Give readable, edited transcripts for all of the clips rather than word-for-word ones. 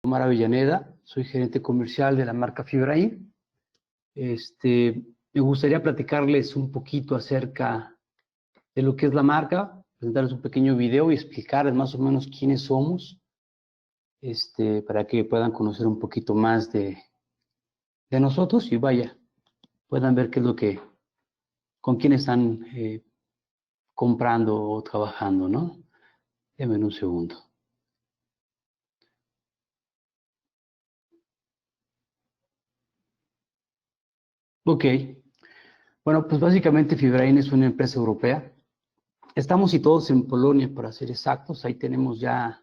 Omar Avellaneda, soy gerente comercial de la marca Fibraín. Me gustaría platicarles un poquito acerca de lo que es la marca, presentarles un pequeño video y explicarles más o menos quiénes somos, para que puedan conocer un poquito más de nosotros y vaya, puedan ver qué es lo que, con quién están comprando o trabajando, ¿no? Denme un segundo. Ok, bueno, pues básicamente Fibraín es una empresa europea. Estamos situados en Polonia, para ser exactos. Ahí tenemos ya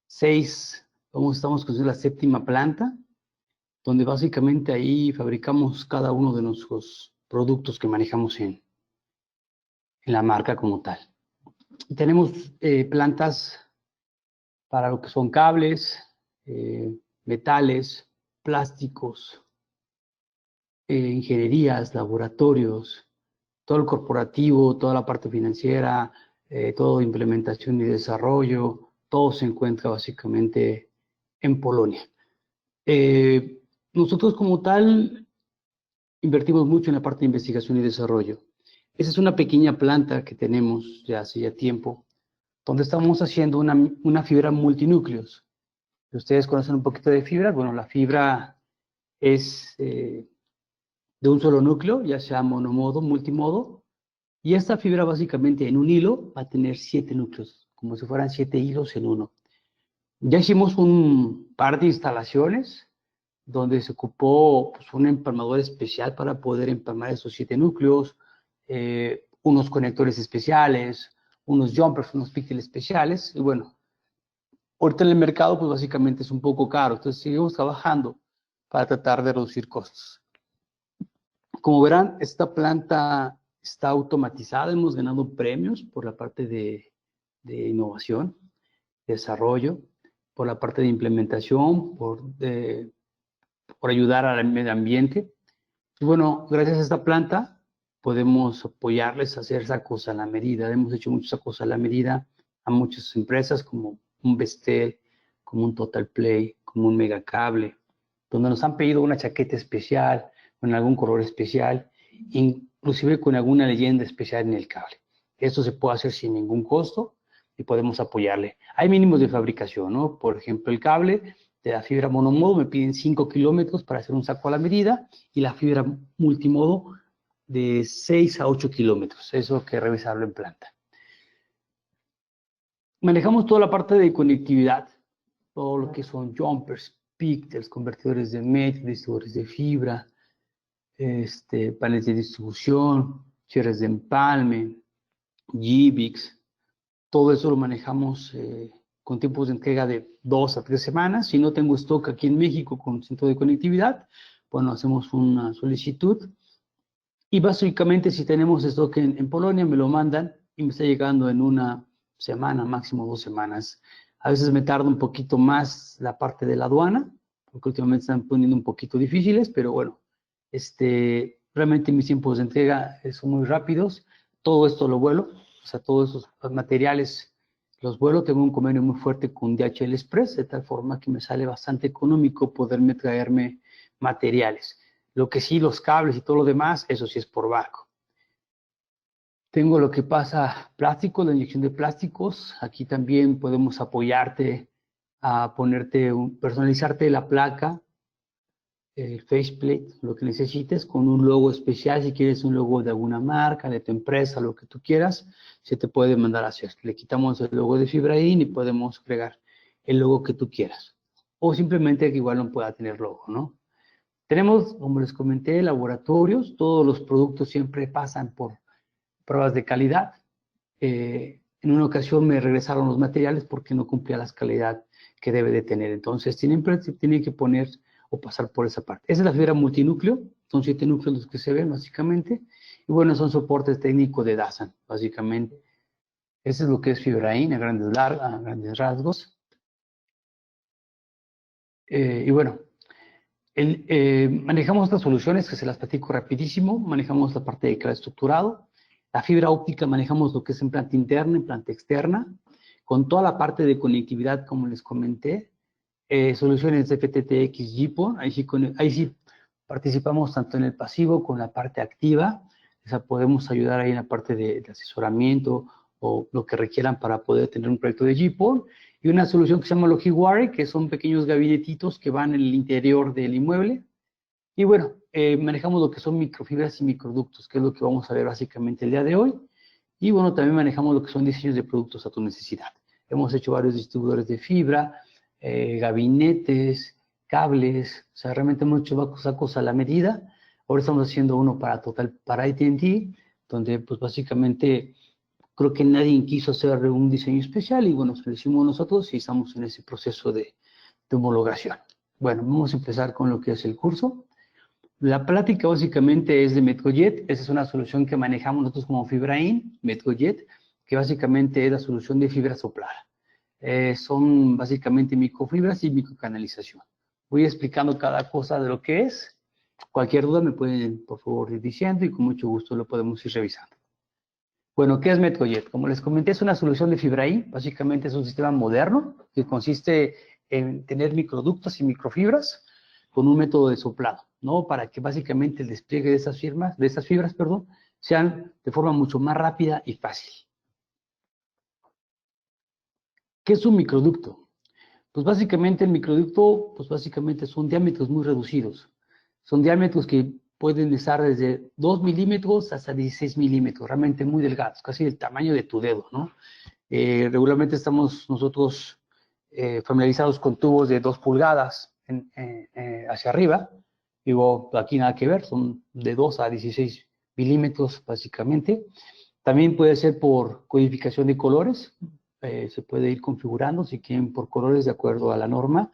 6, estamos construyendo la 7ª planta, donde básicamente ahí fabricamos cada uno de nuestros productos que manejamos en la marca como tal. Tenemos plantas para lo que son cables, metales, plásticos, ingenierías, laboratorios, todo el corporativo, toda la parte financiera, toda implementación y desarrollo, todo se encuentra básicamente en Polonia. Nosotros como tal invertimos mucho en la parte de investigación y desarrollo. Esa es una pequeña planta que tenemos ya hace ya tiempo, donde estamos haciendo una fibra multinúcleos. Si ustedes conocen un poquito de fibra, bueno, la fibra es de un solo núcleo, ya sea monomodo, multimodo, y esta fibra básicamente en un hilo va a tener 7 núcleos, como si fueran 7 hilos en uno. Ya hicimos un par de instalaciones donde se ocupó pues, un empalmador especial para poder empalmar esos 7 núcleos, unos conectores especiales, unos jumpers, unos píxeles especiales, y bueno, ahorita en el mercado pues básicamente es un poco caro, entonces seguimos trabajando para tratar de reducir costos. Como verán, esta planta está automatizada, hemos ganado premios por la parte de innovación, desarrollo, por la parte de implementación, por ayudar al medio ambiente. Y bueno, gracias a esta planta podemos apoyarles a hacer sacos a la medida. Hemos hecho muchos sacos a la medida a muchas empresas como un Vestel, como un Total Play, como un Megacable, donde nos han pedido una chaqueta especial, con algún color especial, inclusive con alguna leyenda especial en el cable. Esto se puede hacer sin ningún costo y podemos apoyarle. Hay mínimos de fabricación, ¿no? Por ejemplo, el cable de la fibra monomodo me piden 5 kilómetros para hacer un saco a la medida y la fibra multimodo de 6 a 8 kilómetros. Eso hay que revisarlo en planta. Manejamos toda la parte de conectividad, todo lo que son jumpers, píxeles, convertidores de metro, distribuidores de fibra, paneles de distribución, cierres de empalme, GBIX, todo eso lo manejamos con tiempos de entrega de 2 a 3 semanas. Si no tengo stock aquí en México con centro de conectividad, bueno, hacemos una solicitud y básicamente si tenemos stock en Polonia me lo mandan y me está llegando en una semana, máximo 2 semanas. A veces me tarda un poquito más la parte de la aduana, porque últimamente están poniendo un poquito difíciles, pero bueno, realmente mis tiempos de entrega son muy rápidos. Todo esto lo vuelo, o sea, todos esos materiales los vuelo. Tengo un convenio muy fuerte con DHL Express, de tal forma que me sale bastante económico poderme traerme materiales. Lo que sí, los cables y todo lo demás, eso sí es por barco. Tengo lo que pasa plástico, la inyección de plásticos. Aquí también podemos apoyarte a personalizarte la placa, el faceplate, lo que necesites, con un logo especial. Si quieres un logo de alguna marca, de tu empresa, lo que tú quieras, se te puede mandar a hacer. Le quitamos el logo de Fibraín y podemos agregar el logo que tú quieras. O simplemente que igual no pueda tener logo, ¿no? Tenemos, como les comenté, laboratorios. Todos los productos siempre pasan por pruebas de calidad. En una ocasión me regresaron los materiales porque no cumplía la calidad que debe de tener. Entonces, tienen que poner o pasar por esa parte. Esa es la fibra multinúcleo. Son 7 núcleos los que se ven, básicamente. Y bueno, son soportes técnicos de DASAN, básicamente. Eso es lo que es Fibraín a grandes rasgos. Y bueno, manejamos estas soluciones que se las platico rapidísimo. Manejamos la parte de cable estructurado. La fibra óptica manejamos lo que es en planta interna, en planta externa, con toda la parte de conectividad, como les comenté. soluciones de FTTX GPON, ahí sí participamos tanto en el pasivo como en la parte activa. O sea, podemos ayudar ahí en la parte de asesoramiento o lo que requieran para poder tener un proyecto de GPON. Y una solución que se llama Logiware, que son pequeños gabinetitos que van en el interior del inmueble. Y bueno, manejamos lo que son microfibras y microductos, que es lo que vamos a ver básicamente el día de hoy. Y bueno, también manejamos lo que son diseños de productos a tu necesidad. Hemos hecho varios distribuidores de fibra, gabinetes, cables, o sea, realmente hemos hecho sacos a la medida. Ahora estamos haciendo uno para AT&T, donde pues básicamente creo que nadie quiso hacer un diseño especial y bueno, lo hicimos nosotros y estamos en ese proceso de homologación. Bueno, vamos a empezar con lo que es el curso. La plática básicamente es de MetroJet. Esa es una solución que manejamos nosotros como FibraIN, MetroJet, que básicamente es la solución de fibra soplada. Son básicamente microfibras y microcanalización. Voy explicando cada cosa de lo que es. Cualquier duda me pueden, por favor, ir diciendo y con mucho gusto lo podemos ir revisando. Bueno, ¿qué es MetroJet? Como les comenté, es una solución de FibraIN. Básicamente es un sistema moderno que consiste en tener microductos y microfibras con un método de soplado, ¿no? Para que básicamente el despliegue de esas fibras, sean de forma mucho más rápida y fácil. ¿Qué es un microducto? Pues básicamente el microducto, pues básicamente son diámetros muy reducidos. Son diámetros que pueden estar desde 2 milímetros hasta 16 milímetros, realmente muy delgados, casi del tamaño de tu dedo, ¿no? Regularmente estamos nosotros familiarizados con tubos de 2 pulgadas hacia arriba. Digo, aquí nada que ver, son de 2 a 16 milímetros básicamente. También puede ser por codificación de colores, se puede ir configurando si quieren por colores de acuerdo a la norma.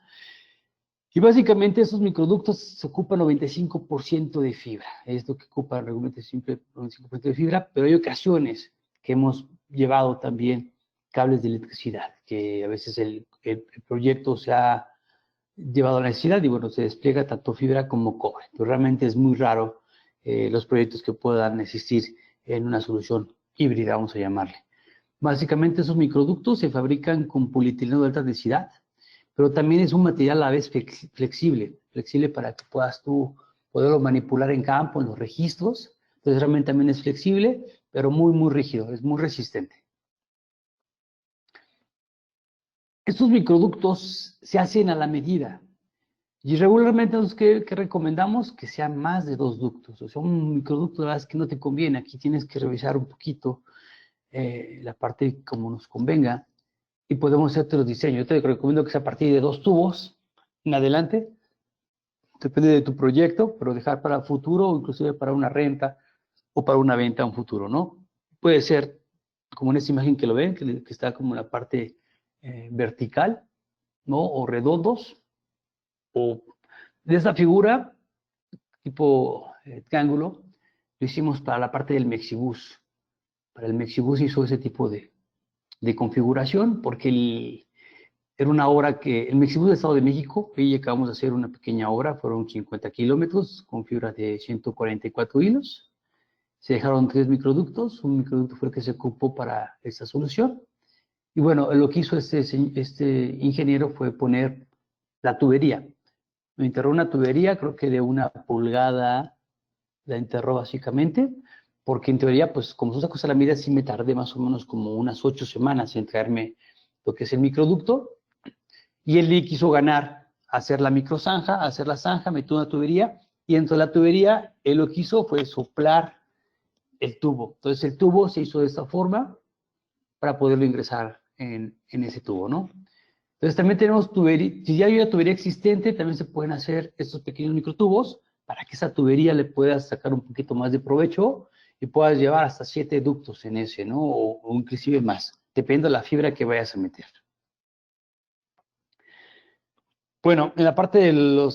Y básicamente esos microductos se ocupan 95% de fibra, es lo que ocupa regularmente siempre 95% de fibra, pero hay ocasiones que hemos llevado también cables de electricidad, que a veces el proyecto se ha llevado a la necesidad y bueno, se despliega tanto fibra como cobre, pero realmente es muy raro los proyectos que puedan existir en una solución híbrida, vamos a llamarle. Básicamente esos microductos se fabrican con polietileno de alta densidad, pero también es un material a la vez flexible para que puedas tú poderlo manipular en campo, en los registros. Entonces realmente también es flexible, pero muy, muy rígido, es muy resistente. Estos microductos se hacen a la medida y regularmente ¿qué recomendamos? Que sean más de 2 ductos. O sea, un microducto la verdad es que no te conviene, aquí tienes que revisar un poquito la parte como nos convenga y podemos hacerte los diseños. Yo te recomiendo que sea a partir de 2 tubos en adelante, depende de tu proyecto, pero dejar para el futuro o inclusive para una renta o para una venta en un futuro, ¿no? Puede ser como en esta imagen que lo ven, que está como en la parte vertical, ¿no? O redondos, o de esta figura tipo triángulo, lo hicimos para la parte del Mexibus. Para el Mexibus hizo ese tipo de configuración porque era una obra que el Mexibus del Estado de México, y acabamos de hacer una pequeña obra, fueron 50 kilómetros con fibra de 144 hilos. Se dejaron 3 microductos, un microducto fue el que se ocupó para esta solución. Y bueno, lo que hizo este ingeniero fue poner la tubería. Me enterró una tubería, creo que de 1 pulgada, la enterró básicamente, porque en teoría, pues como son sacos a la medida, sí me tardé más o menos como unas 8 semanas en traerme lo que es el microducto. Y él le quiso ganar, hacer la microzanja, hacer la zanja, metió una tubería, y dentro de la tubería, él lo que hizo fue soplar el tubo. Entonces el tubo se hizo de esta forma para poderlo ingresar en ese tubo, ¿no? Entonces también tenemos tubería, si ya hay una tubería existente, también se pueden hacer estos pequeños microtubos para que esa tubería le puedas sacar un poquito más de provecho y puedas llevar hasta 7 ductos en ese, ¿no? O inclusive más, depende de la fibra que vayas a meter. Bueno, en la parte de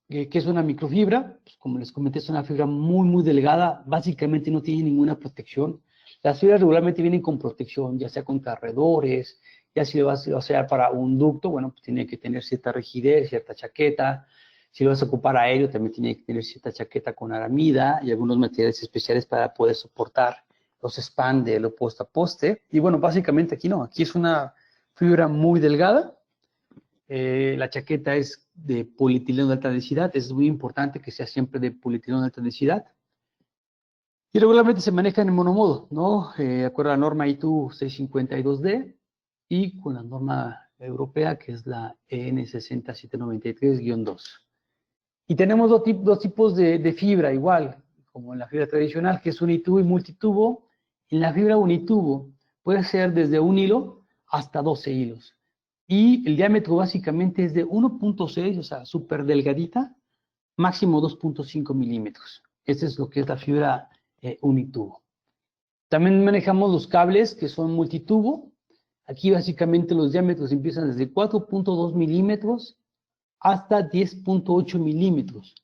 ¿qué es una microfibra? Pues como les comenté, es una fibra muy, muy delgada, básicamente no tiene ninguna protección. Las fibras regularmente vienen con protección, ya sea con carredores, ya si lo vas a hacer para un ducto, bueno, pues tiene que tener cierta rigidez, cierta chaqueta. Si lo vas a ocupar aéreo, también tiene que tener cierta chaqueta con aramida y algunos materiales especiales para poder soportar los spans de lo poste a poste. Y bueno, básicamente aquí no, aquí es una fibra muy delgada, La chaqueta es de polietileno de alta densidad. Es muy importante que sea siempre de polietileno de alta densidad. Y regularmente se maneja en monomodo, ¿no? De acuerdo a la norma ITU 652D y con la norma europea que es la EN 60793-2. Y tenemos dos tipos de fibra igual, como en la fibra tradicional, que es unitubo y multitubo. En la fibra unitubo puede ser desde un hilo hasta 12 hilos. Y el diámetro básicamente es de 1.6, o sea, súper delgadita, máximo 2.5 milímetros. Este es lo que es la fibra unitubo. También manejamos los cables que son multitubo. Aquí básicamente los diámetros empiezan desde 4.2 milímetros hasta 10.8 milímetros.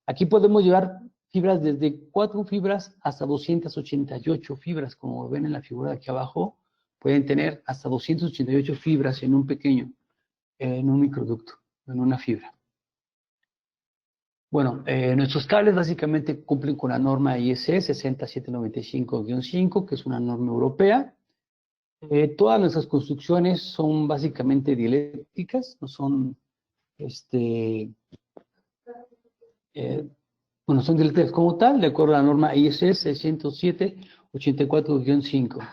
Aquí podemos llevar fibras desde 4 fibras hasta 288 fibras, como ven en la figura de aquí abajo, pueden tener hasta 288 fibras en un pequeño, en un microducto, en una fibra. Bueno, nuestros cables básicamente cumplen con la norma IEC 60795-5, que es una norma europea. Todas nuestras construcciones son básicamente dieléctricas, no son, bueno, son dieléctricas como tal, de acuerdo a la norma IEC 607-84-5.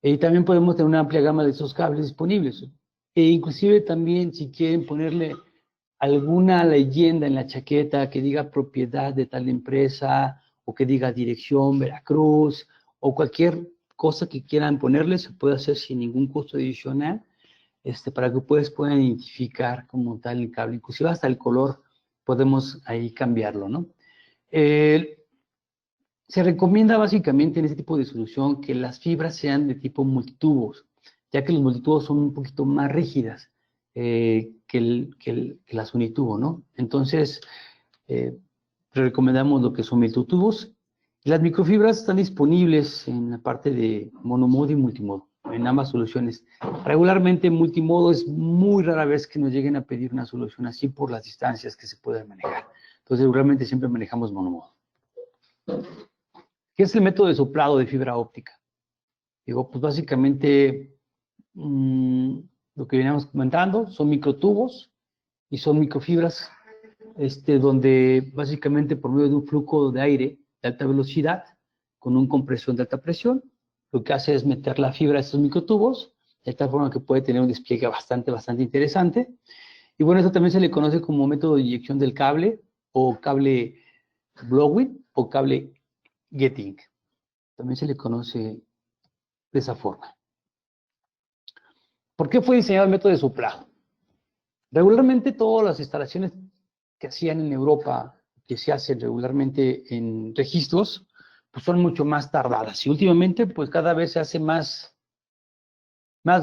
Y también podemos tener una amplia gama de esos cables disponibles. E inclusive también si quieren ponerle alguna leyenda en la chaqueta que diga propiedad de tal empresa o que diga dirección Veracruz o cualquier cosa que quieran ponerle, se puede hacer sin ningún costo adicional, para que ustedes puedan identificar como tal el cable. Inclusive hasta el color podemos ahí cambiarlo, ¿no? Se recomienda básicamente en este tipo de solución que las fibras sean de tipo multitubos, ya que los multitubos son un poquito más rígidas que las unitubo, ¿no? Entonces, recomendamos lo que son multitubos. Las microfibras están disponibles en la parte de monomodo y multimodo, en ambas soluciones. Regularmente en multimodo es muy rara vez que nos lleguen a pedir una solución así por las distancias que se pueden manejar. Entonces, regularmente siempre manejamos monomodo. ¿Qué es el método de soplado de fibra óptica? Digo, pues básicamente lo que veníamos comentando son microtubos y son microfibras, donde básicamente por medio de un flujo de aire de alta velocidad con un compresor de alta presión, lo que hace es meter la fibra a estos microtubos de tal forma que puede tener un despliegue bastante interesante. Y bueno, eso también se le conoce como método de inyección del cable o cable blowing o cable getting. También se le conoce de esa forma. ¿Por qué fue diseñado el método de soplado? Regularmente todas las instalaciones que hacían en Europa, que se hacen regularmente en registros, pues son mucho más tardadas. Y últimamente, pues cada vez se hace más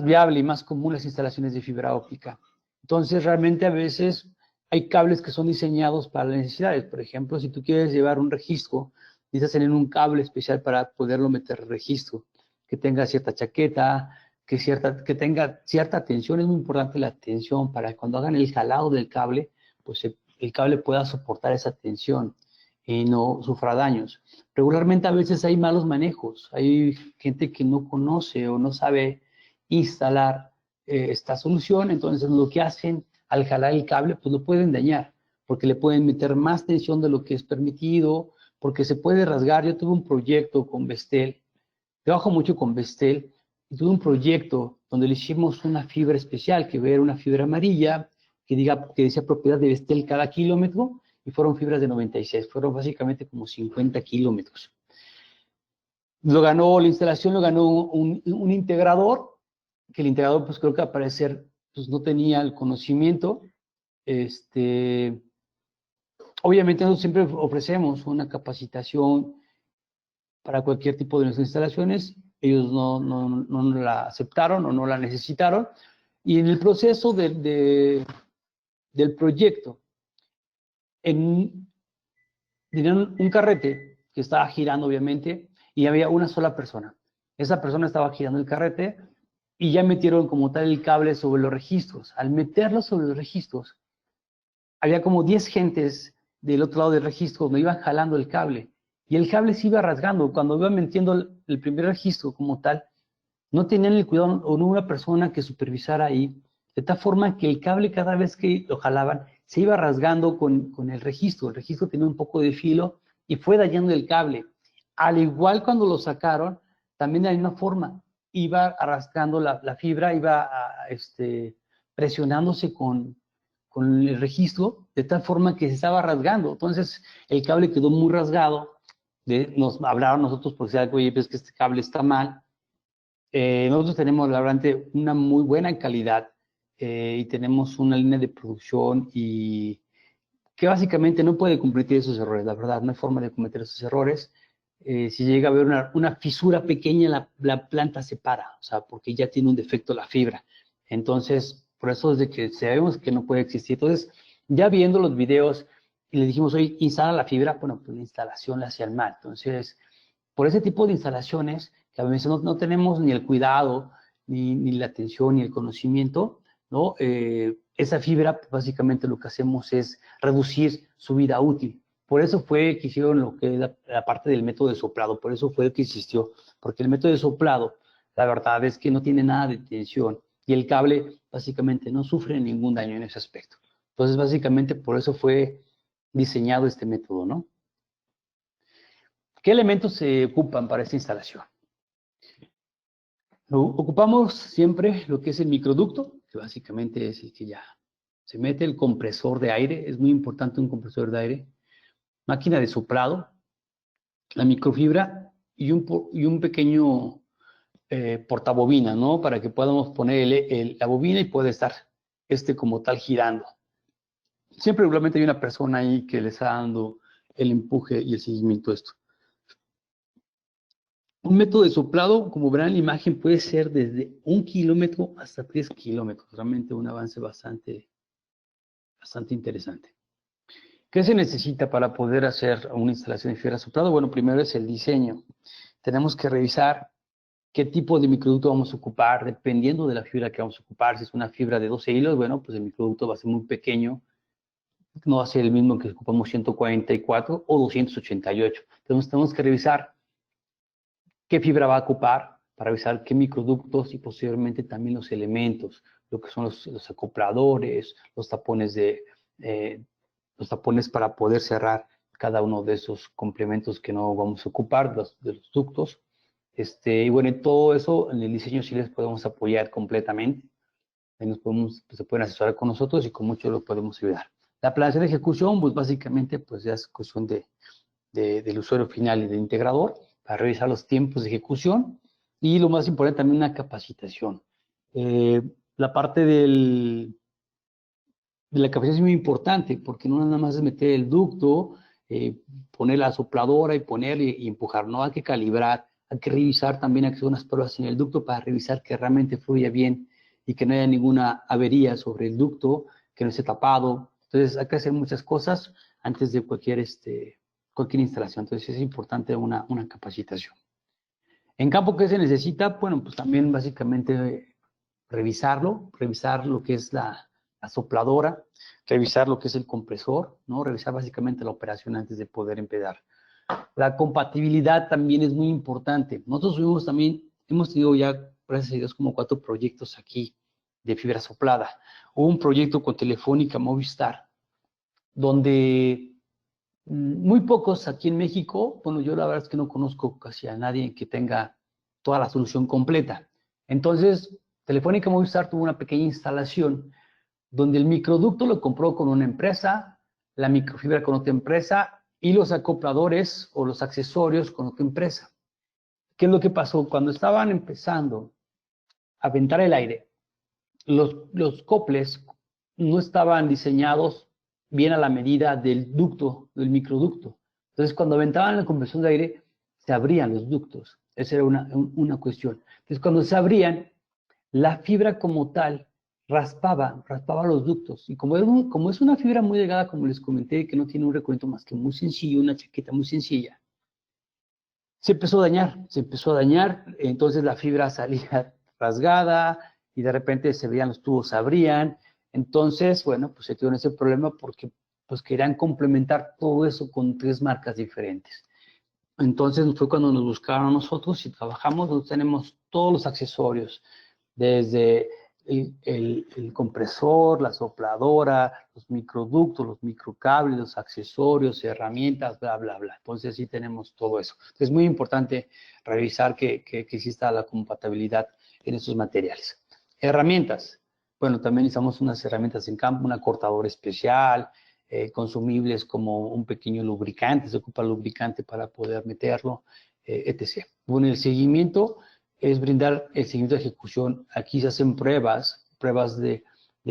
viable y más común las instalaciones de fibra óptica. Entonces, realmente a veces hay cables que son diseñados para las necesidades. Por ejemplo, si tú quieres llevar un registro, necesitas tener un cable especial para poderlo meter en registro, que tenga cierta chaqueta, que tenga cierta tensión. Es muy importante la tensión para que cuando hagan el jalado del cable, pues el cable pueda soportar esa tensión y no sufra daños. Regularmente a veces hay malos manejos, hay gente que no conoce o no sabe instalar esta solución, entonces lo que hacen al jalar el cable, pues lo pueden dañar, porque le pueden meter más tensión de lo que es permitido, porque se puede rasgar. Yo tuve un proyecto con Vestel, trabajo mucho con Vestel, y tuve un proyecto donde le hicimos una fibra especial, que era una fibra amarilla, que decía propiedad de Vestel cada kilómetro, y fueron fibras de 96, fueron básicamente como 50 kilómetros. La instalación lo ganó un integrador, que el integrador, pues creo que al parecer, pues no tenía el conocimiento. Obviamente nosotros siempre ofrecemos una capacitación para cualquier tipo de nuestras instalaciones. Ellos no la aceptaron o no la necesitaron. Y en el proceso del proyecto, tenían un carrete que estaba girando, obviamente, y había una sola persona. Esa persona estaba girando el carrete y ya metieron como tal el cable sobre los registros. Al meterlo sobre los registros, había como 10 gentes del otro lado del registro donde iban jalando el cable. Y el cable se iba rasgando. Cuando iban metiendo el primer registro como tal, no tenían el cuidado o no una persona que supervisara ahí de tal forma que el cable cada vez que lo jalaban se iba rasgando con el registro tenía un poco de filo y fue dañando el cable. Al igual cuando lo sacaron, también de la misma forma, iba arrastrando la fibra, iba presionándose con el registro, de tal forma que se estaba rasgando. Entonces, el cable quedó muy rasgado. Nos hablaron nosotros porque decían, oye, pues que este cable está mal. Nosotros tenemos, la verdad, una muy buena calidad y tenemos una línea de producción y que básicamente no puede cometer esos errores, la verdad, no hay forma de cometer esos errores. Si llega a haber una fisura pequeña, la planta se para, o sea, porque ya tiene un defecto la fibra. Entonces, por eso es de que sabemos que no puede existir. Entonces, ya viendo los videos y le dijimos, oye, instala la fibra, bueno, pues la instalación la hacían mal. Entonces, por ese tipo de instalaciones, que a veces no tenemos ni el cuidado, ni la atención, ni el conocimiento, ¿no? Esa fibra, pues, básicamente lo que hacemos es reducir su vida útil. Por eso fue que hicieron lo que es la parte del método de soplado, por eso fue que existió, porque el método de soplado, la verdad es que no tiene nada de tensión y el cable básicamente no sufre ningún daño en ese aspecto. Entonces, básicamente por eso fue diseñado este método, ¿no? ¿Qué elementos se ocupan para esta instalación? Ocupamos siempre lo que es el microducto, que básicamente es el que ya se mete, el compresor de aire, es muy importante un compresor de aire, máquina de soplado, la microfibra y un pequeño portabobina, ¿no? Para que podamos poner la bobina y puede estar como tal girando. Siempre regularmente hay una persona ahí que le está dando el empuje y el seguimiento a esto. Un método de soplado, como verán en la imagen, puede ser desde 1 kilómetro hasta 3 kilómetros. Realmente un avance bastante interesante. ¿Qué se necesita para poder hacer una instalación de fibra soplado? Bueno, primero es el diseño. Tenemos que revisar qué tipo de microducto vamos a ocupar, dependiendo de la fibra que vamos a ocupar. Si es una fibra de 12 hilos, bueno, pues el microducto va a ser muy pequeño. No va a ser el mismo que ocupamos 144 o 288. Entonces tenemos que revisar qué fibra va a ocupar, para revisar qué microductos y posteriormente también los elementos, lo que son los acopladores, los tapones para poder cerrar cada uno de esos complementos que no vamos a ocupar, de los ductos. Y bueno, en todo eso, en el diseño sí les podemos apoyar completamente. Ahí se pueden asesorar con nosotros y con mucho lo podemos ayudar. La planeación de ejecución, pues básicamente, pues ya es cuestión del usuario final y del integrador, para revisar los tiempos de ejecución y lo más importante también una capacitación. La parte de la capacitación es muy importante porque no nada más es meter el ducto, poner la sopladora y poner y empujar, no hay que calibrar, hay que revisar también, hay que hacer unas pruebas en el ducto para revisar que realmente fluya bien y que no haya ninguna avería sobre el ducto, que no esté tapado. Entonces hay que hacer muchas cosas antes de cualquier instalación. Entonces es importante una capacitación. En campo, ¿qué se necesita? Bueno, pues también básicamente revisar lo que es la sopladora, revisar lo que es el compresor, ¿no? Revisar básicamente la operación antes de poder empezar. La compatibilidad también es muy importante. Nosotros hemos tenido ya, gracias a Dios, como 4 proyectos aquí de fibra soplada. Hubo un proyecto con Telefónica Movistar, donde muy pocos aquí en México, bueno, yo la verdad es que no conozco casi a nadie que tenga toda la solución completa. Entonces, Telefónica Movistar tuvo una pequeña instalación donde el microducto lo compró con una empresa, la microfibra con otra empresa y los acopladores o los accesorios con otra empresa. ¿Qué es lo que pasó? Cuando estaban empezando a aventar el aire, los coples no estaban diseñados bien a la medida del ducto, del microducto. Entonces, cuando aventaban la compresión de aire, se abrían los ductos. Esa era una cuestión. Entonces, cuando se abrían, la fibra como tal raspaba los ductos. Y como es una fibra muy delgada, como les comenté, que no tiene un recuento más que muy sencillo, una chaqueta muy sencilla, se empezó a dañar, entonces la fibra salía rasgada y de repente se veían los tubos, se abrían. Entonces, bueno, pues se quedó en ese problema porque pues querían complementar todo eso con 3 marcas diferentes. Entonces fue cuando nos buscaron a nosotros y trabajamos, nosotros tenemos todos los accesorios, desde el compresor, la sopladora, los microductos, los microcables, los accesorios, herramientas, bla, bla, bla. Entonces sí tenemos todo eso. Entonces es muy importante revisar que exista la compatibilidad en estos materiales. Herramientas. Bueno, también necesitamos unas herramientas en campo, una cortadora especial, consumibles como un pequeño lubricante, se ocupa lubricante para poder meterlo, etc. Bueno, el seguimiento es brindar el seguimiento de ejecución. Aquí se hacen pruebas de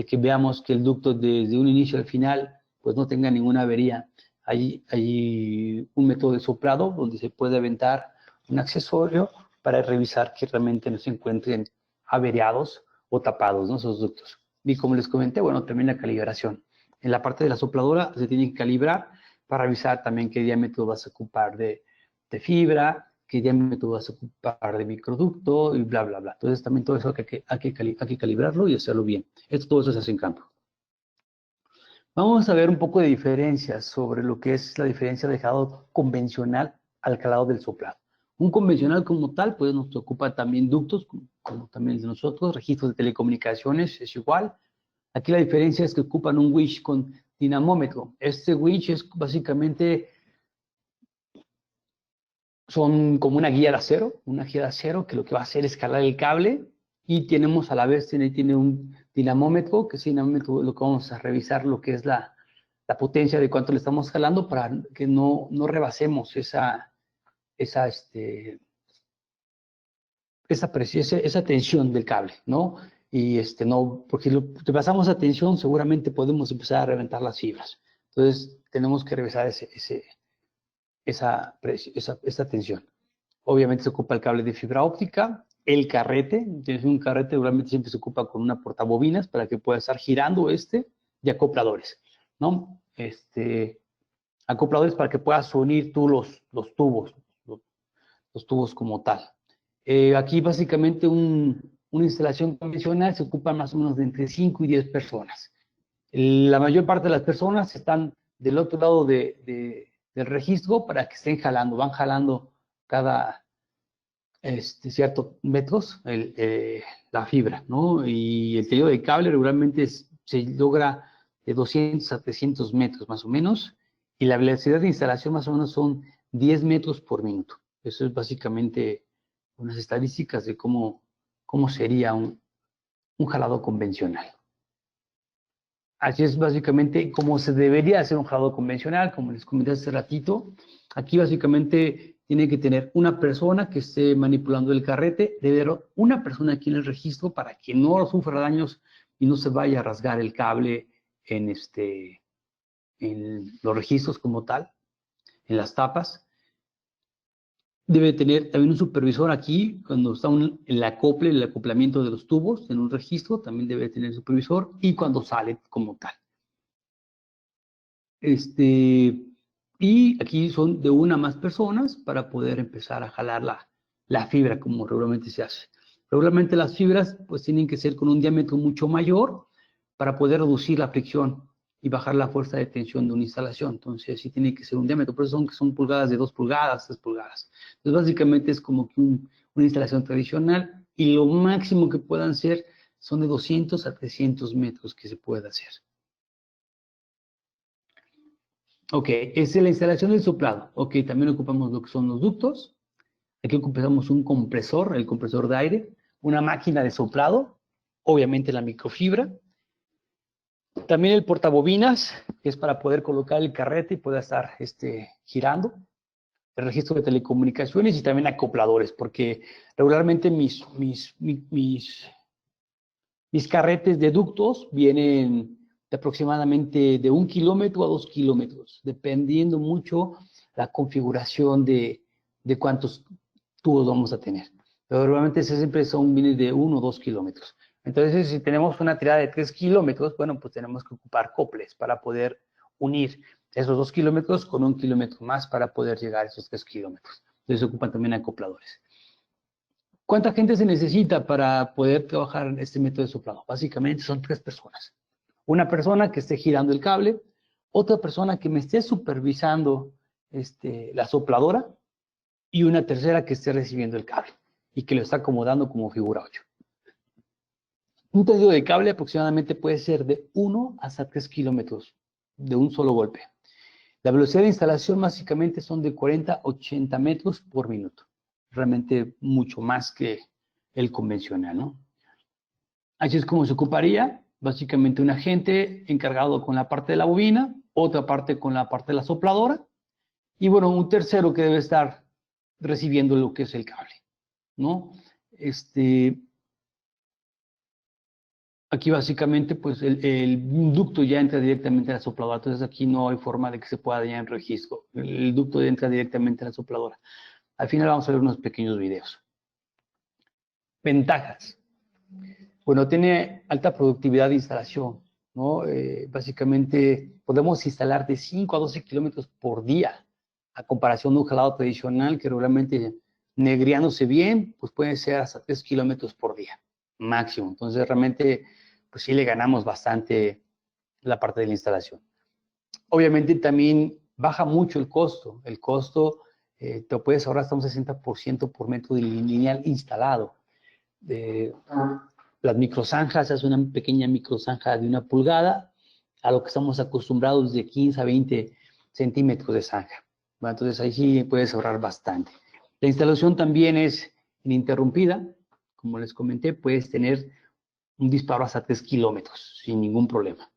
que veamos que el ducto desde un inicio al final pues no tenga ninguna avería. Hay un método de soplado donde se puede aventar un accesorio para revisar que realmente no se encuentren averiados o tapados, ¿no?, esos ductos. Y como les comenté, bueno, también la calibración. En la parte de la sopladora se tiene que calibrar para revisar también qué diámetro vas a ocupar de fibra, qué diámetro vas a ocupar de microducto y bla, bla, bla. Entonces también todo eso hay que calibrarlo y hacerlo bien. Todo eso se hace en campo. Vamos a ver un poco de diferencias sobre lo que es la diferencia de calado convencional al calado del soplado. Un convencional como tal, pues nos ocupa también ductos, como también de nosotros, registros de telecomunicaciones, es igual. Aquí la diferencia es que ocupan un winch con dinamómetro. Este winch es básicamente, son como una guía de acero que lo que va a hacer es jalar el cable y tenemos a la vez, tiene un dinamómetro, que ese dinamómetro lo que vamos a revisar lo que es la potencia de cuánto le estamos jalando para que no rebasemos esa tensión del cable, ¿no? Y no, porque si pasamos a tensión, seguramente podemos empezar a reventar las fibras. Entonces, tenemos que revisar esa tensión. Obviamente se ocupa el cable de fibra óptica, el carrete, tienes un carrete, normalmente siempre se ocupa con una portabobinas para que pueda estar girando y acopladores, ¿no? Acopladores para que puedas unir tú los tubos como tal. Aquí básicamente una instalación convencional se ocupa más o menos de entre 5 y 10 personas. La mayor parte de las personas están del otro lado del registro para que estén jalando, van jalando cada ciertos metros la fibra, ¿no? Y el tendido de cable regularmente se logra de 200 a 300 metros más o menos, y la velocidad de instalación más o menos son 10 metros por minuto. Eso es básicamente unas estadísticas de cómo sería un jalado convencional. Así es básicamente como se debería hacer un jalado convencional, como les comenté hace ratito. Aquí básicamente tiene que tener una persona que esté manipulando el carrete, debe haber una persona aquí en el registro para que no sufra daños y no se vaya a rasgar el cable en los registros como tal, en las tapas. Debe tener también un supervisor aquí, cuando está el acoplamiento de los tubos en un registro, también debe tener supervisor, y cuando sale como tal. Y aquí son de una más personas para poder empezar a jalar la fibra, como regularmente se hace. Regularmente las fibras pues tienen que ser con un diámetro mucho mayor para poder reducir la fricción y bajar la fuerza de tensión de una instalación. Entonces sí tiene que ser un diámetro, por eso son pulgadas de 2 pulgadas, 3 pulgadas. Entonces básicamente es como que una instalación tradicional, y lo máximo que puedan ser son de 200 a 300 metros que se puede hacer. Ok, es la instalación del soplado. Ok, también ocupamos lo que son los ductos. Aquí ocupamos un compresor, el compresor de aire, una máquina de soplado, obviamente la microfibra. También el portabobinas, que es para poder colocar el carrete y poder estar girando. El registro de telecomunicaciones y también acopladores, porque regularmente mis carretes de ductos vienen de aproximadamente de 1 kilómetro a 2 kilómetros, dependiendo mucho la configuración de cuántos tubos vamos a tener. Pero normalmente siempre vienen de 1 o 2 kilómetros. Entonces, si tenemos una tirada de 3 kilómetros, bueno, pues tenemos que ocupar coples para poder unir esos 2 kilómetros con 1 kilómetro más para poder llegar a esos 3 kilómetros. Entonces, se ocupan también acopladores. ¿Cuánta gente se necesita para poder trabajar en este método de soplado? Básicamente son 3 personas. Una persona que esté girando el cable, otra persona que me esté supervisando la sopladora, y una tercera que esté recibiendo el cable y que lo está acomodando como figura 8. Un tendido de cable aproximadamente puede ser de 1 hasta 3 kilómetros de un solo golpe. La velocidad de instalación básicamente son de 40 a 80 metros por minuto. Realmente mucho más que el convencional, ¿no? Así es como se ocuparía. Básicamente un agente encargado con la parte de la bobina, otra parte con la parte de la sopladora, y bueno, un tercero que debe estar recibiendo lo que es el cable, ¿no? Aquí básicamente, pues el ducto ya entra directamente a la sopladora, entonces aquí no hay forma de que se pueda dañar el registro. El ducto entra directamente a la sopladora. Al final vamos a ver unos pequeños videos. Ventajas. Bueno, tiene alta productividad de instalación, ¿no? Básicamente podemos instalar de 5 a 12 kilómetros por día, a comparación de un jalado tradicional que regularmente negriándose bien, pues puede ser hasta 3 kilómetros por día, máximo. Entonces realmente, pues sí le ganamos bastante la parte de la instalación. Obviamente también baja mucho el costo. El costo te puedes ahorrar hasta un 60% por metro de lineal instalado. Las microzanjas, es una pequeña microzanja de 1 pulgada, a lo que estamos acostumbrados de 15 a 20 centímetros de zanja. Bueno, entonces ahí sí puedes ahorrar bastante. La instalación también es ininterrumpida. Como les comenté, puedes tener un disparo hasta 3 kilómetros sin ningún problema.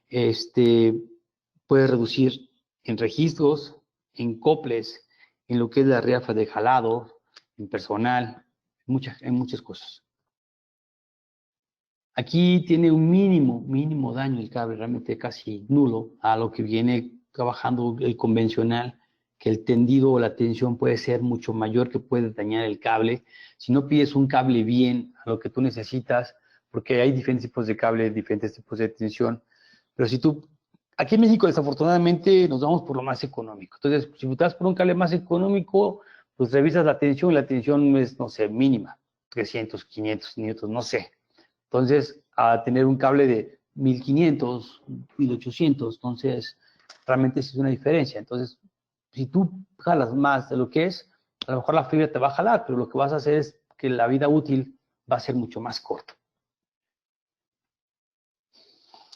Puedes reducir en registros, en coples, en lo que es la riafa de jalado, en personal, en muchas cosas. Aquí tiene un mínimo daño el cable, realmente casi nulo, a lo que viene trabajando el convencional, que el tendido o la tensión puede ser mucho mayor, que puede dañar el cable. Si no pides un cable bien a lo que tú necesitas, porque hay diferentes tipos de cable, diferentes tipos de tensión, pero si tú, aquí en México desafortunadamente nos vamos por lo más económico. Entonces, si estás por un cable más económico, pues revisas la tensión y la tensión es, no sé, mínima, 300, 500, 500, no sé. Entonces, a tener un cable de 1500, 1800, entonces realmente sí es una diferencia. Entonces, si tú jalas más de lo que es, a lo mejor la fibra te va a jalar, pero lo que vas a hacer es que la vida útil va a ser mucho más corta.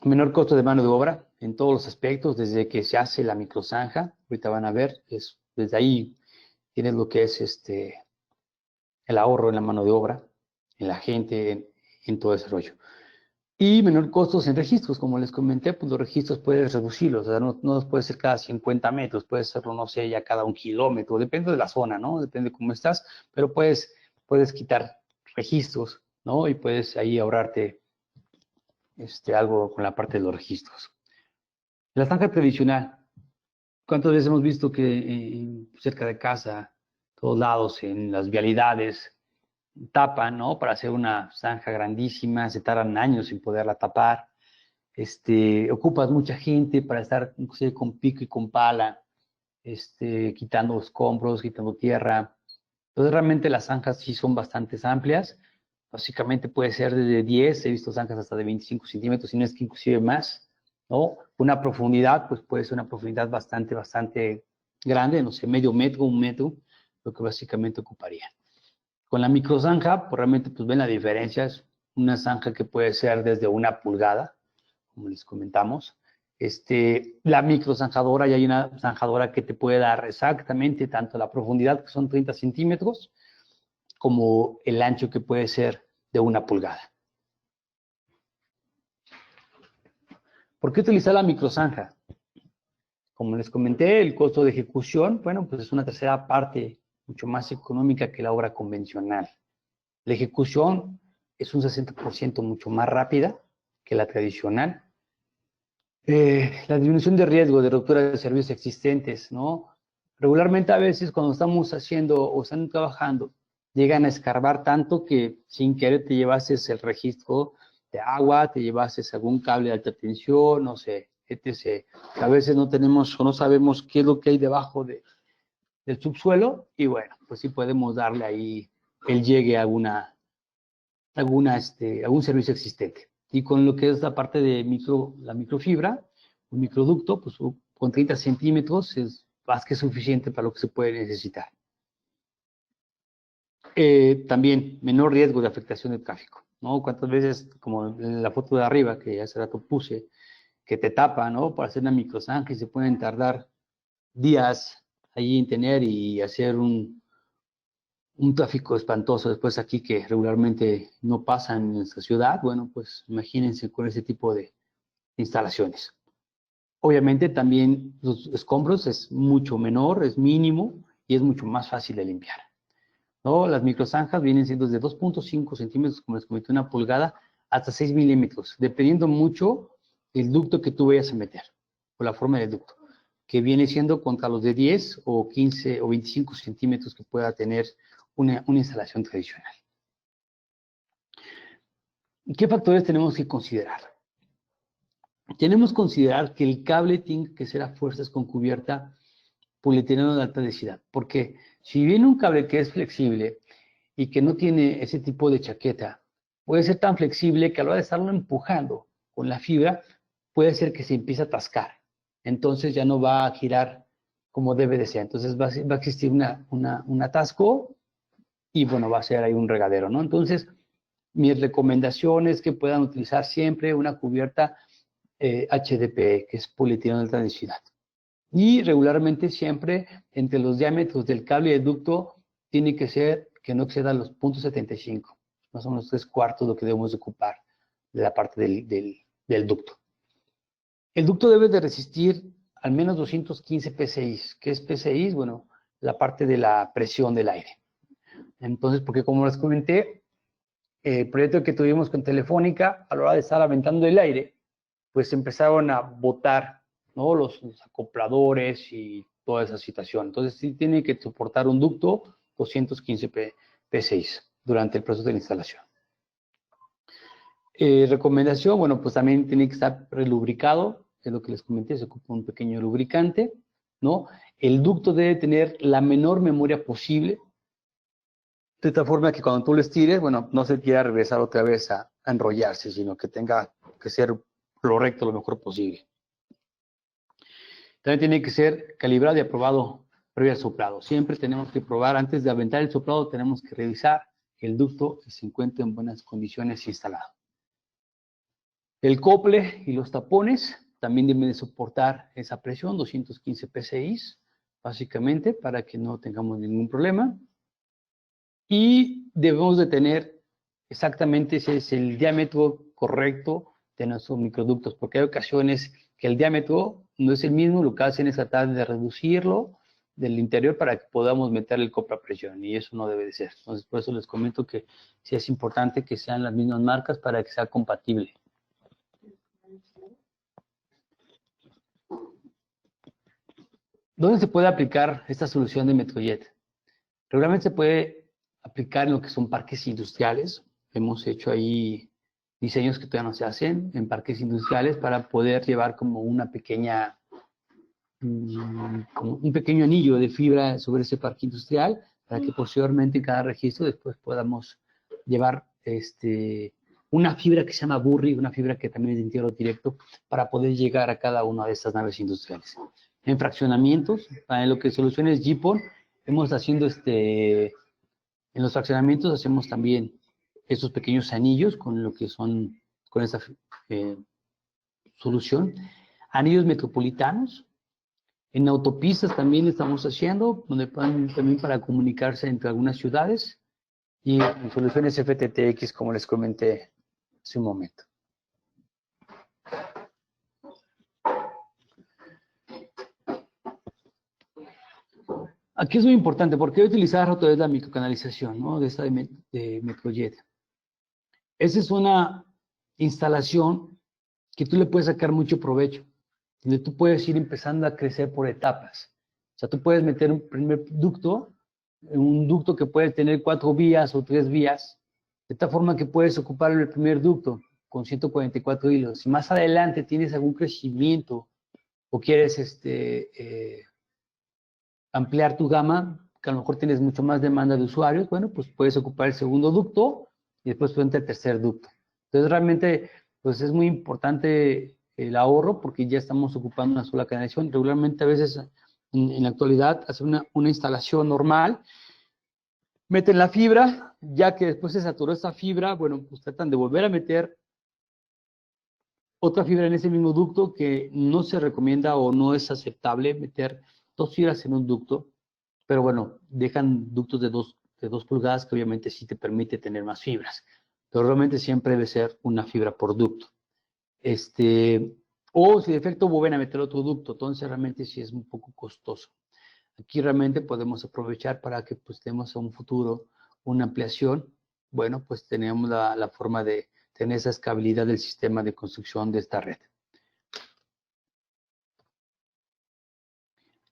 Menor costo de mano de obra en todos los aspectos, desde que se hace la microzanja, ahorita van a ver, desde ahí tienes lo que es el ahorro en la mano de obra, en la gente, en todo ese rollo. Y menor costos en registros, como les comenté, pues los registros puedes reducirlos, o sea, no puede ser cada 50 metros, puede serlo, no sé, ya cada 1 kilómetro, depende de la zona, ¿no? Depende de cómo estás, pero puedes quitar registros, ¿no? Y puedes ahí ahorrarte algo con la parte de los registros. La zanja tradicional, ¿cuántas veces hemos visto que cerca de casa, todos lados, en las vialidades, tapan, ¿no? Para hacer una zanja grandísima, se tardan años sin poderla tapar. Ocupas mucha gente para estar inclusive con pico y con pala, quitando escombros, quitando tierra. Entonces realmente las zanjas sí son bastante amplias. Básicamente puede ser desde 10, he visto zanjas hasta de 25 centímetros, si no es que inclusive más, ¿no? Una profundidad, pues puede ser una profundidad bastante grande, no sé, medio metro, 1 metro, lo que básicamente ocuparía. Con la microzanja, pues realmente pues ven la diferencia, es una zanja que puede ser desde 1 pulgada, como les comentamos. La microzanjadora, y hay una zanjadora que te puede dar exactamente tanto la profundidad, que son 30 centímetros, como el ancho, que puede ser de 1 pulgada. ¿Por qué utilizar la microzanja? Como les comenté, el costo de ejecución, bueno, pues es una tercera parte mucho más económica que la obra convencional. La ejecución es un 60% mucho más rápida que la tradicional. La disminución de riesgo de ruptura de servicios existentes, ¿no? Regularmente a veces cuando estamos haciendo o están trabajando, llegan a escarbar tanto que sin querer te llevases el registro de agua, te llevases algún cable de alta tensión, no sé, etc. A veces no tenemos o no sabemos qué es lo que hay debajo del subsuelo y bueno, pues sí podemos darle ahí el llegue a algún servicio existente. Y con lo que es la parte de la microfibra, un microducto, pues con 30 centímetros es más que suficiente para lo que se puede necesitar. También menor riesgo de afectación del tráfico. ¿no? ¿Cuántas veces, como en la foto de arriba que hace rato puse, que te tapa, ¿no? Para hacer una microzanja y se pueden tardar días allí en tener y hacer un tráfico espantoso después aquí que regularmente no pasa en nuestra ciudad. Bueno, pues imagínense con ese tipo de instalaciones. Obviamente también los escombros es mucho menor, es mínimo y es mucho más fácil de limpiar, ¿no? Las microzanjas vienen siendo de 2.5 centímetros, como les comenté, una pulgada, hasta 6 milímetros, dependiendo mucho el ducto que tú vayas a meter, o la forma del ducto, que viene siendo contra los de 10 o 15 o 25 centímetros que pueda tener una instalación tradicional. ¿Qué factores tenemos que considerar? Tenemos que considerar que el cable tiene que ser a fuerzas con cubierta polietileno de alta densidad, porque si viene un cable que es flexible y que no tiene ese tipo de chaqueta, puede ser tan flexible que a la hora de estarlo empujando con la fibra, puede ser que se empiece a atascar. Entonces ya no va a girar como debe de ser. Entonces va a existir un atasco y bueno, va a ser ahí un regadero, ¿no? Entonces, mi recomendación es que puedan utilizar siempre una cubierta HDPE, que es polietileno de alta densidad. Y regularmente siempre entre los diámetros del cable y el ducto tiene que ser que no exceda los 0.75, más o menos 3/4 lo que debemos de ocupar de la parte del ducto. El ducto debe de resistir al menos 215 PSI. ¿Qué es PSI? Bueno, la parte de la presión del aire. Entonces, porque como les comenté, el proyecto que tuvimos con Telefónica, a la hora de estar aventando el aire, pues empezaron a botar, ¿no? Los acopladores y toda esa situación. Entonces sí tiene que soportar un ducto 215 PSI durante el proceso de la instalación. Recomendación, bueno, pues también tiene que estar relubricado, es lo que les comenté, se ocupa un pequeño lubricante, ¿no? El ducto debe tener la menor memoria posible, de tal forma que cuando tú lo estires, bueno, no se quiera regresar otra vez a enrollarse, sino que tenga que ser lo recto, lo mejor posible. También tiene que ser calibrado y aprobado previo al soplado. Siempre tenemos que probar, antes de aventar el soplado, tenemos que revisar que el ducto se encuentre en buenas condiciones instalado. El cople y los tapones también deben de soportar esa presión, 215 PSI, básicamente, para que no tengamos ningún problema. Y debemos de tener exactamente ese es el diámetro correcto de nuestros microductos, porque hay ocasiones que el diámetro no es el mismo, lo que hacen es tratar de reducirlo del interior para que podamos meter el cople a presión, y eso no debe de ser. Entonces, por eso les comento que sí es importante que sean las mismas marcas para que sea compatible. ¿Dónde se puede aplicar esta solución de Metrojet? Regularmente se puede aplicar en lo que son parques industriales. Hemos hecho ahí diseños que todavía no se hacen en parques industriales para poder llevar como una pequeña, como un pequeño anillo de fibra sobre ese parque industrial para que posteriormente en cada registro después podamos llevar una fibra que se llama Burri, una fibra que también es de entierro directo para poder llegar a cada una de estas naves industriales. En fraccionamientos, para lo que soluciones GPON, hemos haciendo en los fraccionamientos hacemos también estos pequeños anillos con lo que son, con esta solución. Anillos metropolitanos. En autopistas también estamos haciendo, donde pueden también para comunicarse entre algunas ciudades. Y en soluciones FTTX, como les comenté hace un momento. Aquí es muy importante, porque utilizar otra vez la microcanalización, ¿no? De esta de Metrojet. Esa es una instalación que tú le puedes sacar mucho provecho, donde tú puedes ir empezando a crecer por etapas. O sea, tú puedes meter un primer ducto, un ducto que puede tener 4 vías o 3 vías, de tal forma que puedes ocupar el primer ducto con 144 hilos. Si más adelante tienes algún crecimiento o quieres ampliar tu gama, que a lo mejor tienes mucho más demanda de usuarios, bueno, pues puedes ocupar el segundo ducto y después puede el tercer ducto. Entonces realmente pues es muy importante el ahorro porque ya estamos ocupando una sola canalización. Regularmente a veces en la actualidad hacer una instalación normal Meten la fibra, ya que después se saturó esa fibra, bueno, pues tratan de volver a meter otra fibra en ese mismo ducto, que no se recomienda o no es aceptable meter dos fibras en un ducto, pero bueno, dejan ductos de 2 pulgadas que obviamente sí te permite tener más fibras, pero realmente siempre debe ser una fibra por ducto. O si de defecto vuelven a meter otro ducto, entonces realmente sí es un poco costoso. Aquí realmente podemos aprovechar para que pues tenemos a un futuro una ampliación. Bueno, pues tenemos la forma de tener esa escalabilidad del sistema de construcción de esta red.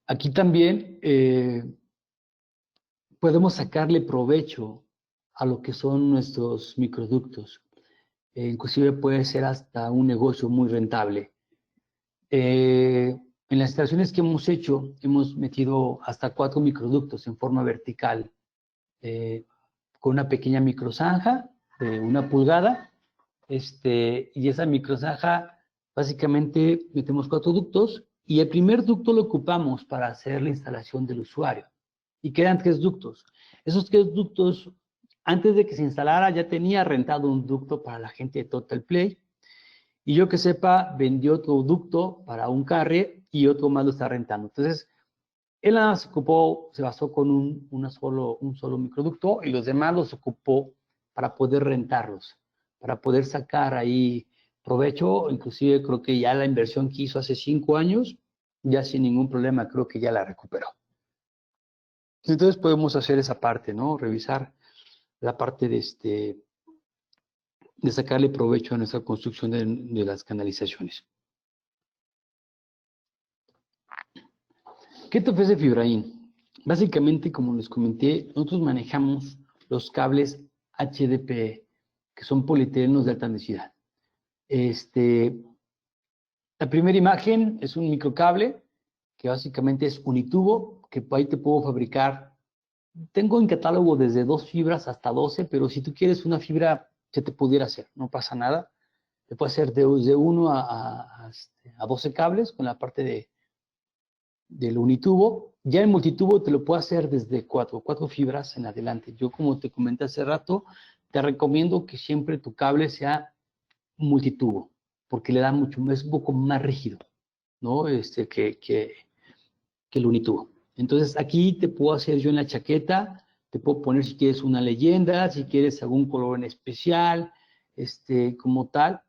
Aquí también podemos sacarle provecho a lo que son nuestros microductos. Inclusive puede ser hasta un negocio muy rentable. En las instalaciones que hemos hecho, hemos metido hasta 4 microductos en forma vertical, con una pequeña microzanja de 1 pulgada, y esa microzanja, básicamente metemos 4 ductos, y el primer ducto lo ocupamos para hacer la instalación del usuario, y quedan 3 ductos. Esos 3 ductos, antes de que se instalara, ya tenía rentado un ducto para la gente de Total Play, y yo que sepa, vendió otro ducto para un carrier y otro más lo está rentando. Entonces, él nada más se basó con un solo microducto, y los demás los ocupó para poder rentarlos, para poder sacar ahí provecho. Inclusive creo que ya la inversión que hizo hace 5 años, ya sin ningún problema, creo que ya la recuperó. Entonces podemos hacer esa parte, ¿no? Revisar la parte de sacarle provecho a nuestra construcción de las canalizaciones. ¿Qué te ofrece Fibraín? Básicamente, como les comenté, nosotros manejamos los cables HDPE, que son polietelenos de alta densidad. La primera imagen es un microcable, que básicamente es unitubo, que ahí te puedo fabricar. Tengo en catálogo desde 2 fibras hasta 12, pero si tú quieres una fibra, se te pudiera hacer, no pasa nada. Te puede hacer de 1 a 12 cables con la parte del unitubo. Ya el multitubo te lo puedo hacer desde 4 fibras en adelante. Yo, como te comenté hace rato, te recomiendo que siempre tu cable sea multitubo, porque le da es un poco más rígido, ¿no? Que el unitubo. Entonces, aquí te puedo hacer yo en la chaqueta, te puedo poner si quieres una leyenda, si quieres algún color en especial, como tal,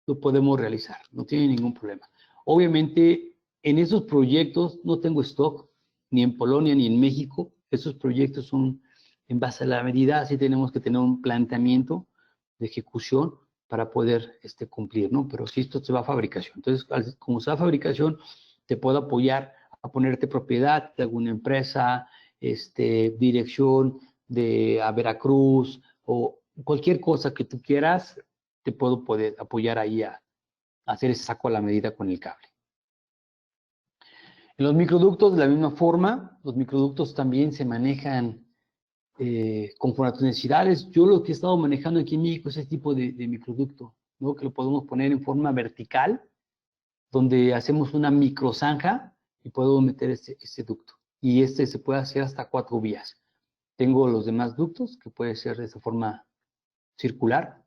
lo podemos realizar, no tiene ningún problema. Obviamente, en esos proyectos no tengo stock, ni en Polonia ni en México. Esos proyectos son en base a la medida, así tenemos que tener un planteamiento de ejecución para poder cumplir, ¿no? Pero si esto se va a fabricación. Entonces, como se va a fabricación, te puedo apoyar a ponerte propiedad de alguna empresa, dirección a Veracruz, o cualquier cosa que tú quieras, te puedo poder apoyar ahí a hacer ese saco a la medida con el cable. En los microductos, de la misma forma, los microductos también se manejan conforme a tus necesidades. Yo lo que he estado manejando aquí en México es ese tipo de microducto, ¿no? Que lo podemos poner en forma vertical, donde hacemos una microzanja y podemos meter este ducto. Y se puede hacer hasta 4 vías. Tengo los demás ductos, que puede ser de esa forma circular,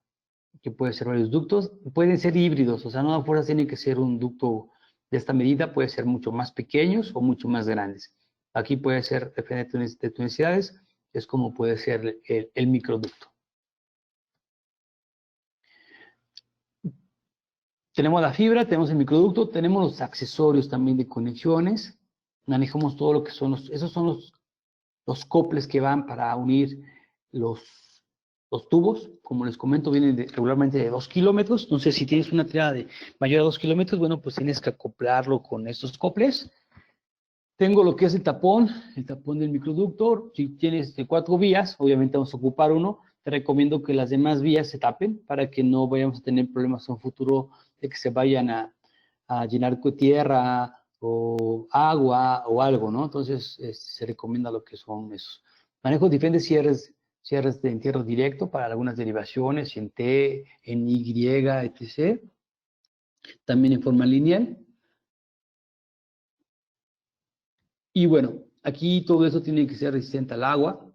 que puede ser varios ductos, pueden ser híbridos, o sea, no a fuerza tiene que ser un ducto de esta medida, puede ser mucho más pequeños o mucho más grandes. Aquí puede ser, depende de tus necesidades, es como puede ser el microducto. Tenemos la fibra, tenemos el microducto, tenemos los accesorios también de conexiones, manejamos todo lo que son esos son los coples que van para unir los tubos. Como les comento, vienen regularmente de 2 kilómetros. Entonces, si tienes una tirada de mayor a 2 kilómetros, bueno, pues tienes que acoplarlo con estos coples. Tengo lo que es el tapón del microducto. Si tienes de 4 vías, obviamente vamos a ocupar uno. Te recomiendo que las demás vías se tapen para que no vayamos a tener problemas en un futuro de que se vayan a llenar con tierra o agua o algo, ¿no? Entonces, se recomienda lo que son esos. Manejo diferentes cierres de entierro directo para algunas derivaciones, en T, en Y, etc. También en forma lineal. Y bueno, aquí todo eso tiene que ser resistente al agua.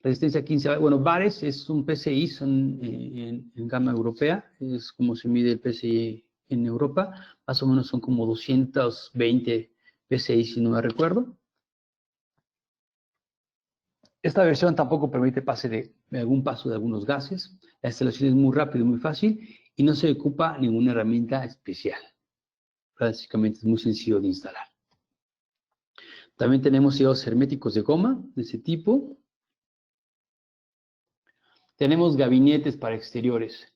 Resistencia a 15, bueno, bares es un PCI, son en gama europea, es como se mide el PCI en Europa, más o menos son como 220 PCI, si no me recuerdo. Esta versión tampoco permite pase de algún paso de algunos gases, la instalación es muy rápida y muy fácil, y no se ocupa ninguna herramienta especial. Básicamente es muy sencillo de instalar. También tenemos sellados herméticos de goma, de ese tipo. Tenemos gabinetes para exteriores.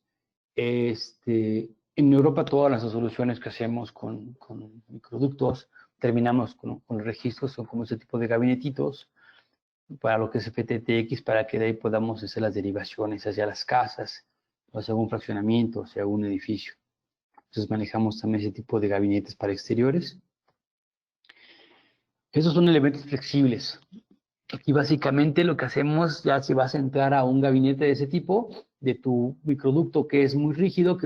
En Europa todas las soluciones que hacemos con microductos, terminamos con los registros, son como ese tipo de gabinetitos para lo que es FTTX, para que de ahí podamos hacer las derivaciones hacia las casas, o hacia algún fraccionamiento, o hacia algún edificio. Entonces manejamos también ese tipo de gabinetes para exteriores. Esos son elementos flexibles. Aquí básicamente lo que hacemos, ya si vas a entrar a un gabinete de ese tipo, de tu microducto que es muy rígido,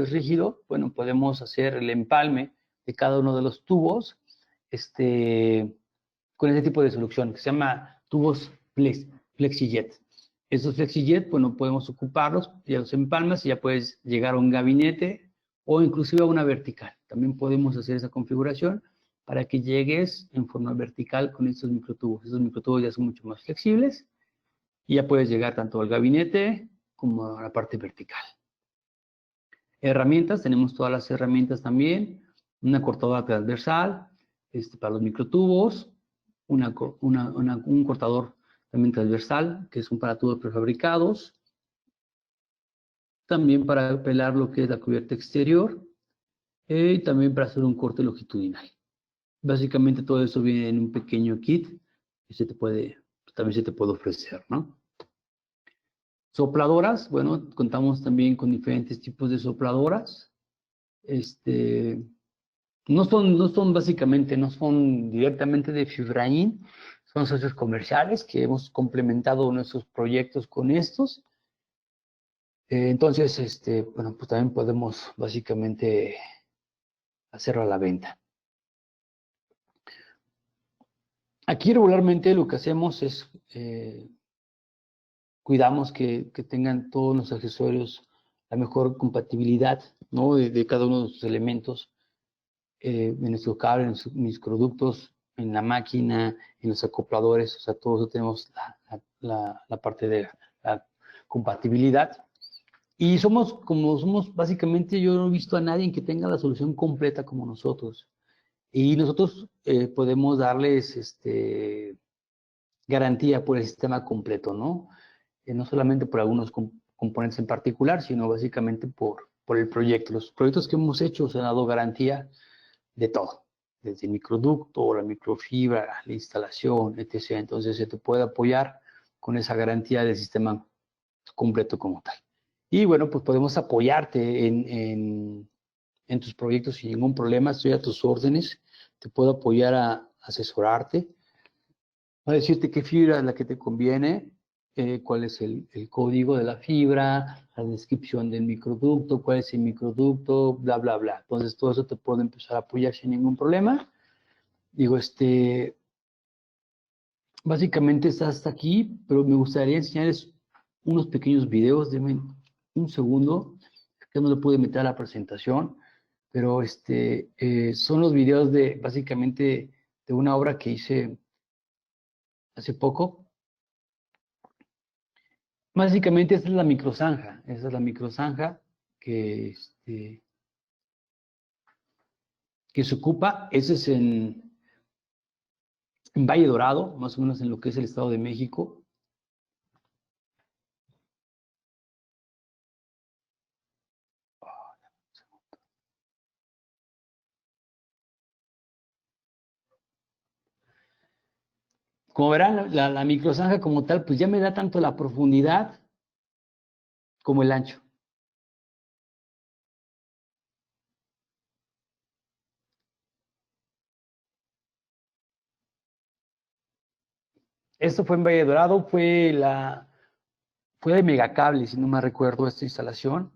bueno, podemos hacer el empalme de cada uno de los tubos con ese tipo de solución que se llama tubos FlexiJet. Esos FlexiJet, bueno, podemos ocuparlos, ya los empalmas y ya puedes llegar a un gabinete o inclusive a una vertical. También podemos hacer esa configuración para que llegues en forma vertical con estos microtubos. Estos microtubos ya son mucho más flexibles y ya puedes llegar tanto al gabinete como a la parte vertical. Herramientas, tenemos todas las herramientas también, una cortadora transversal para los microtubos, un cortador también transversal, que son para tubos prefabricados, también para pelar lo que es la cubierta exterior, y también para hacer un corte longitudinal. Básicamente todo eso viene en un pequeño kit que también se te puede ofrecer, ¿no? Sopladoras, bueno, contamos también con diferentes tipos de sopladoras. No son directamente de Fibraín, son socios comerciales que hemos complementado nuestros proyectos con estos. Entonces, bueno, pues también podemos básicamente hacerlo a la venta. Aquí regularmente lo que hacemos es cuidamos que tengan todos los accesorios la mejor compatibilidad, ¿no? de cada uno de sus elementos, en nuestro cable, en mis productos, en la máquina, en los acopladores, o sea, todo eso tenemos la parte de la compatibilidad. Y como somos básicamente, yo no he visto a nadie que tenga la solución completa como nosotros. Y nosotros podemos darles garantía por el sistema completo, ¿no? No solamente por algunos componentes en particular, sino básicamente por el proyecto. Los proyectos que hemos hecho se han dado garantía de todo, desde el microducto, la microfibra, la instalación, etc. Entonces se te puede apoyar con esa garantía del sistema completo como tal. Y bueno, pues podemos apoyarte en tus proyectos sin ningún problema, estoy a tus órdenes, te puedo apoyar a asesorarte, a decirte qué fibra es la que te conviene, cuál es el código de la fibra, la descripción del microducto, cuál es el microducto, bla, bla, bla. Entonces, todo eso te puedo empezar a apoyar sin ningún problema. Digo, básicamente está hasta aquí, pero me gustaría enseñarles unos pequeños videos. Denme un segundo, que no le pude meter a la presentación, pero son los videos básicamente, de una obra que hice hace poco. Básicamente esta es la microzanja que, que se ocupa. Ese es en Valle Dorado, más o menos en lo que es el Estado de México. Como verán, la microzanja como tal, pues ya me da tanto la profundidad como el ancho. Esto fue en Valle Dorado, fue de Megacable, si no me recuerdo, esta instalación.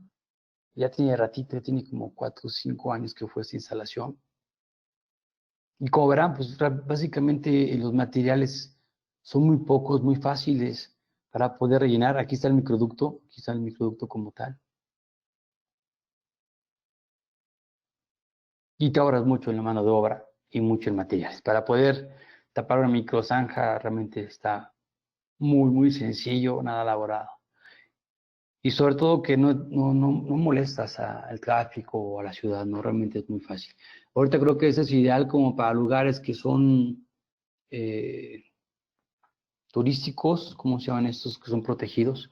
Ya tiene ratito, ya tiene como 4 o 5 años que fue esta instalación. Y como verán, pues básicamente los materiales son muy pocos, muy fáciles para poder rellenar. Aquí está el microducto como tal. Y te ahorras mucho en la mano de obra y mucho en materiales. Para poder tapar una microzanja realmente está muy, muy sencillo, nada elaborado. Y sobre todo que no molestas al tráfico o a la ciudad, no, realmente es muy fácil. Ahorita creo que ese es ideal como para lugares que son turísticos, ¿cómo se llaman estos que son protegidos?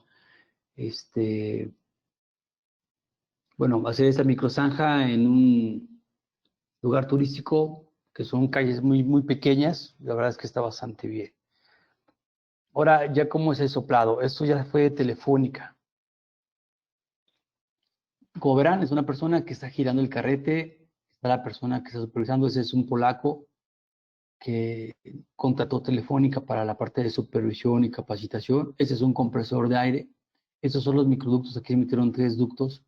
Bueno, hacer esta microzanja en un lugar turístico, que son calles muy, muy pequeñas, la verdad es que está bastante bien. Ahora, ya cómo es el soplado, esto ya fue de Telefónica. Como verán, es una persona que está girando el carrete, está la persona que está supervisando, ese es un polaco que contrató Telefónica para la parte de supervisión y capacitación. Ese es un compresor de aire. Estos son los microductos, aquí se metieron 3 ductos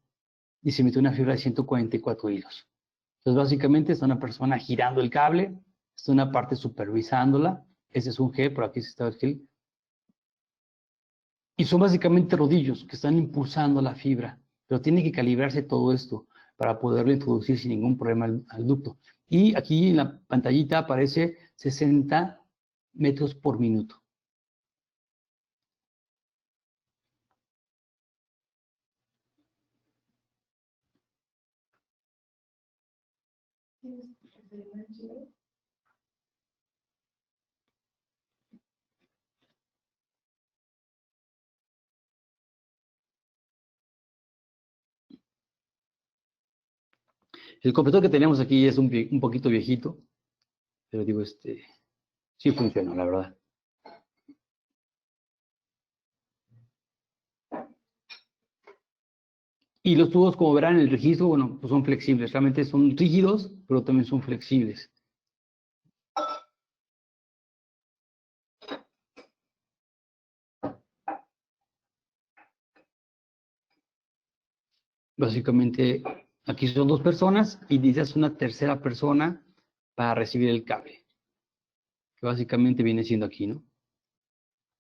y se metió una fibra de 144 hilos. Entonces, básicamente está una persona girando el cable, está una parte supervisándola. Ese es un G, por aquí está el G. Y son básicamente rodillos que están impulsando la fibra, pero tiene que calibrarse todo esto para poderlo introducir sin ningún problema al ducto. Y aquí en la pantallita aparece 60 metros por minuto. El compresor que tenemos aquí es un poquito viejito, pero digo, sí funciona, la verdad. Y los tubos, como verán en el registro, bueno, pues son flexibles. Realmente son rígidos, pero también son flexibles. Básicamente, aquí son 2 personas y necesitas una tercera persona para recibir el cable. Que básicamente viene siendo aquí, ¿no?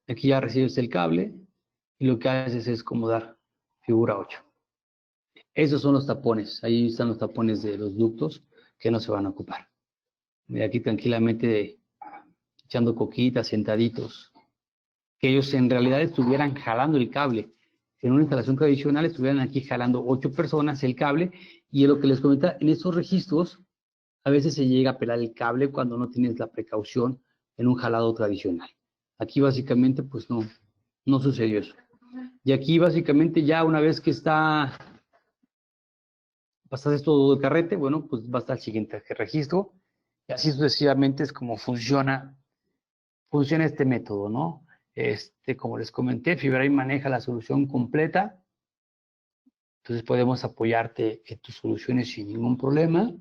Aquí ya recibes el cable y lo que haces es acomodar figura 8. Esos son los tapones. Ahí están los tapones de los ductos que no se van a ocupar. Mira, aquí tranquilamente echando coquitas, sentaditos. Que ellos en realidad estuvieran jalando el cable. En una instalación tradicional estuvieran aquí jalando 8 personas el cable, y es lo que les comenta, en esos registros a veces se llega a pelar el cable cuando no tienes la precaución en un jalado tradicional. Aquí básicamente pues no sucedió eso. Y aquí básicamente ya una vez que pasas todo el carrete, bueno, pues va a estar el siguiente registro, y así sucesivamente es como funciona este método, ¿no? Como les comenté, Fibraim maneja la solución completa, entonces podemos apoyarte en tus soluciones sin ningún problema.